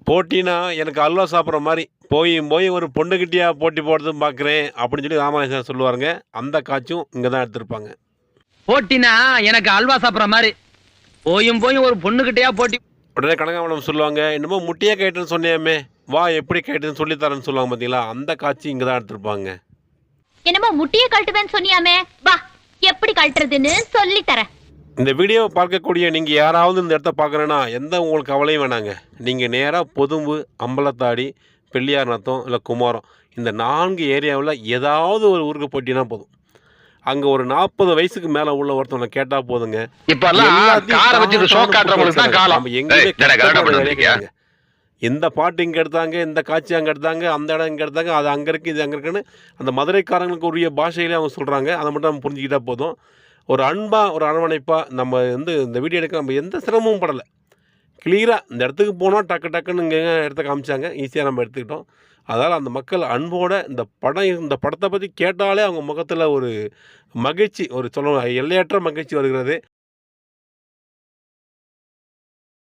போட்டினா எனக்கு அல்வா சாப்பிட்ற மாரி. போய் போய் ஒரு பொண்ணுகிட்டயா போட்டி போடுறதுன்னு பார்க்குறேன் அப்படின்னு சொல்லி ராமராஜன் சொல்லுவாருங்க. அந்த காட்சியும் இங்க தான் எடுத்திருப்பாங்க. போட்டினா எனக்கு அல்வா சாப்பிடுற மாதிரி. போயும் போயும் ஒரு பொண்ணுகிட்டயா போட்டி. உடனே கனகாமரம் சொல்லுவாங்க, என்னமோ முட்டியே கேட்டுன்னு சொன்னியாமே, வா எப்படி கேட்டுன்னு சொல்லி தரேன்னு சொல்லுவாங்க பார்த்தீங்களா? அந்த காட்சி இங்க தான் எடுத்திருப்பாங்க. என்னமோ முட்டியை கழட்டுவேன்னு சொன்னியாமே, வா எப்படி கழட்டுறதுன்னு சொல்லி தரேன். இந்த வீடியோவை பார்க்கக்கூடிய நீங்க யாராவது இந்த இடத்த பார்க்கணுன்னா, எந்த உங்களுக்கு கவலையும் வேணாங்க. நீங்க நேரா பொதும்பு, அம்பலத்தாடி, பிள்ளையார் நத்தம், இல்ல குமாரம் இந்த 4 ஏரியாவுல ஏதாவது ஒரு ஊருக்கு போயிட்டீங்கன்னா போதும். அங்க ஒரு 40 வயசுக்கு மேல உள்ள ஒருத்தவன கேட்டா போதுங்க. இப்பெல்லாம் எல்லாத்தையும் காரை வச்சுட்டு ஷோ டான்னு காட்டுறவங்களுக்கு தான் காலம். நம்ம எங்கேயுமே ஏய், என்னடா கரெக்டா கஷ்டப்படுற வேலையே பண்ணிருக்கியா? கிடையாதுங்க. இந்த பாட்டு இங்க எடுத்தாங்க, இந்த காட்சி அங்க எடுத்தாங்க, அந்த இடம் இங்க எடுத்தாங்க, அது அங்க இருக்கு, இது அங்க இருக்குன்னு அந்த மதுரைக்காரங்களுக்கு உரிய பாஷையிலே அவங்க சொல்றாங்க. அதை மட்டும் நம்ம புரிஞ்சுக்கிட்டா போதும். ஒரு அன்பா, ஒரு அரவணைப்பா நம்ம வந்து இந்த வீடியோ எடுக்க நம்ம எந்த சிரமமும் படல. கிளியரா இந்த இடத்துக்கு போனோம், டக்கு டக்குன்னு இங்க இடத்த காமிச்சாங்க. ஈஸியா நம்ம எடுத்துக்கிட்டோம். அதனால அந்த மக்கள் அன்போட இந்த படத்த பத்தி கேட்டாலே அவங்க முகத்துல ஒரு மகிழ்ச்சி, ஒரு சொல்ல எல்லையற்ற மகிழ்ச்சி வருகிறது.